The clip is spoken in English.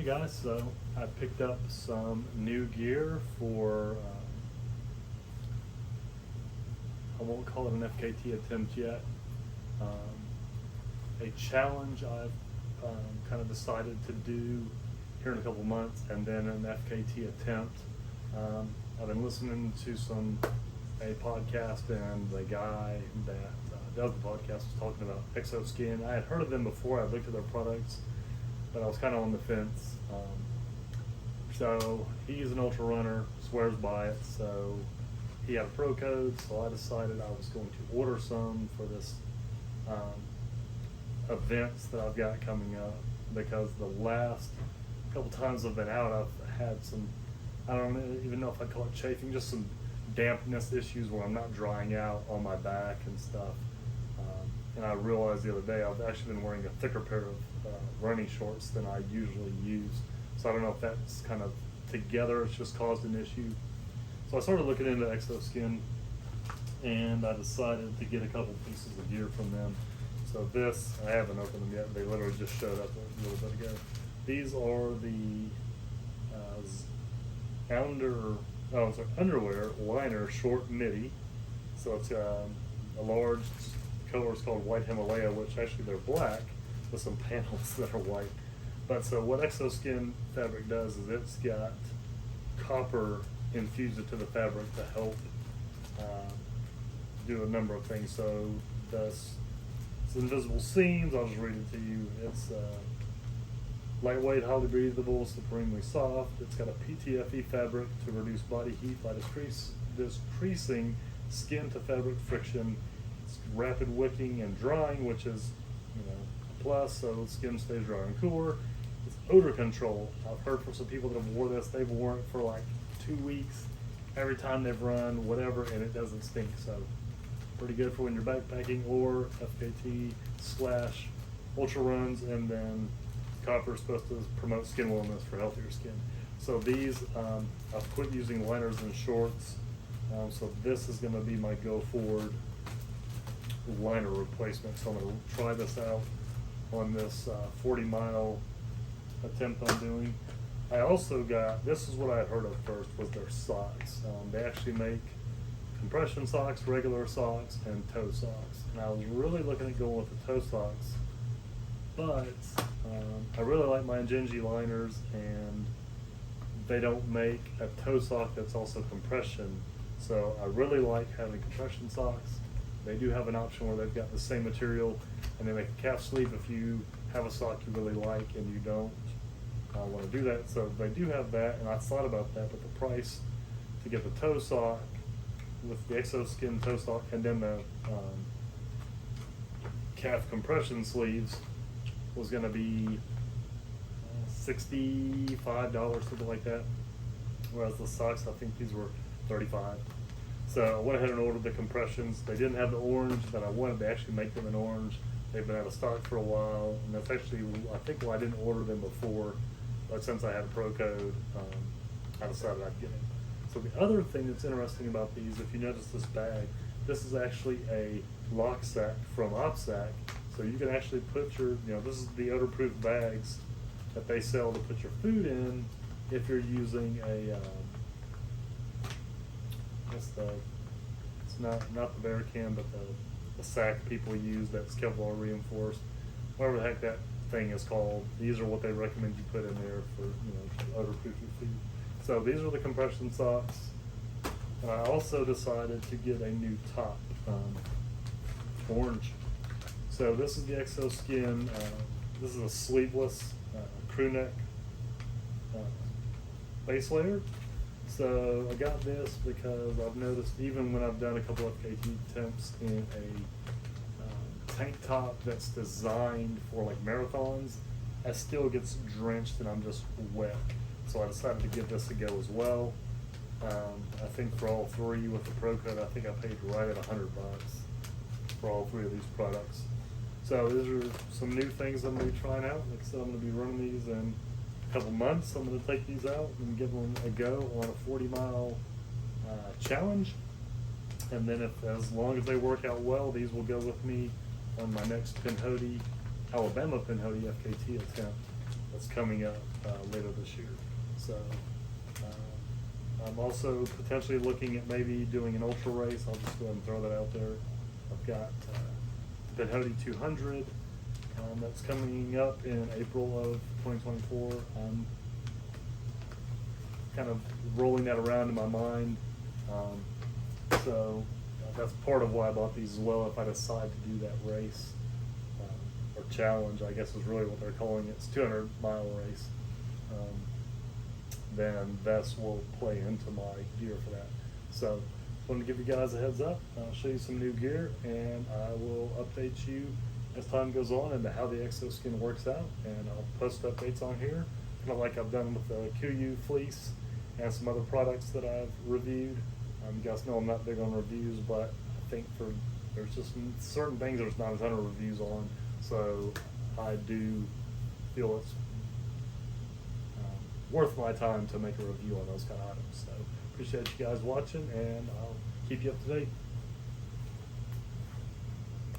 Hey guys, so I picked up some new gear for, I won't call it an FKT attempt yet, a challenge I've kind of decided to do here in a couple months, and then an FKT attempt. I've been listening to a podcast, and the guy that does the podcast was talking about XOSKIN. I had heard of them before. I looked at their products, but I was kind of on the fence. So he's an ultra runner, swears by it. So he had a pro code, so I decided I was going to order some for this events that I've got coming up, because the last couple times I've been out, I've had some, I don't even know if I'd call it chafing, just some dampness issues where I'm not drying out on my back and stuff. And I realized the other day I've actually been wearing a thicker pair of running shorts than I usually use. So I don't know if that's kind of together, it's just caused an issue. So I started looking into XOSKIN, and I decided to get a couple pieces of gear from them. So this, I haven't opened them yet. They literally just showed up a little bit ago. These are the underwear liner short midi. So it's a large color is called White Himalaya, which actually they're black with some panels that are white. But so what XOSKIN fabric does is it's got copper infused into the fabric to help do a number of things. So it's invisible seams. I'll just read it to you. It's lightweight, highly breathable, supremely soft. It's got a PTFE fabric to reduce body heat by decreasing skin to fabric friction. It's rapid wicking and drying, which is, a plus, so the skin stays dry and cooler. It's odor control. I've heard from some people that have worn this. They've worn it for like 2 weeks, every time they've run, whatever, and it doesn't stink. So pretty good for when you're backpacking or FKT/ultra runs. And then copper is supposed to promote skin wellness for healthier skin. So these, I've quit using liners and shorts. So this is going to be my go forward liner replacement. So I'm going to try this out on this 40-mile attempt I'm doing. I also got, this is what I had heard of first, was their socks. They actually make compression socks, regular socks, and toe socks. And I was really looking at going with the toe socks, but I really like my Injinji liners, and they don't make a toe sock that's also compression. So I really like having compression socks. They do have an option where they've got the same material, and they make a calf sleeve if you have a sock you really like and you don't want to do that. So they do have that, and I thought about that, but the price to get the toe sock with the XOSKIN toe sock and then the calf compression sleeves was going to be $65, something like that. Whereas the socks, I think these were $35. So I went ahead and ordered the compressions. They didn't have the orange that I wanted. They actually make them in orange. They've been out of stock for a while, and that's actually, I think, why I didn't order them before. But since I had a pro code, I decided I'd get them. So the other thing that's interesting about these, if you notice this bag, this is actually a lock sack from OpSack. So you can actually put your, this is the odor-proof bags that they sell to put your food in if you're using a, it's not the Bearcan, but the sack people use that's Kevlar reinforced, whatever the heck that thing is called. These are what they recommend you put in there for, to odor-proof your food. So these are the compression socks. And I also decided to get a new top, orange. So this is the XOSKIN. This is a sleeveless crew neck base layer. So I got this because I've noticed, even when I've done a couple of FKT attempts in a tank top that's designed for like marathons, it still gets drenched and I'm just wet. So I decided to give this a go as well. I think for all three with the pro code, I think I paid right at $100 for all three of these products. So these are some new things I'm going to be trying out. Like I said, I'm going to be running these in a couple months. I'm going to take these out and give them a go on a 40-mile challenge. And then as long as they work out well, these will go with me on my next Alabama Pinhoti FKT attempt. that's coming up later this year. So I'm also potentially looking at maybe doing an ultra race. I'll just go ahead and throw that out there. I've got the Benhody 200 that's coming up in April of 2024. I'm kind of rolling that around in my mind. So that's part of why I bought these as well. If I decide to do that race or challenge, I guess is really what they're calling it. It's a 200-mile race. Then this will play into my gear for that. So wanted to give you guys a heads up. I'll show you some new gear, and I will update you as time goes on into how the XOSKIN works out, and I'll post updates on here, kind of like I've done with the QU fleece and some other products that I've reviewed. You guys know I'm not big on reviews, but I think there's just certain things there's not a ton of reviews on, so I do feel it's worth my time to make a review on those kind of items. So appreciate you guys watching, and I'll keep you up to date.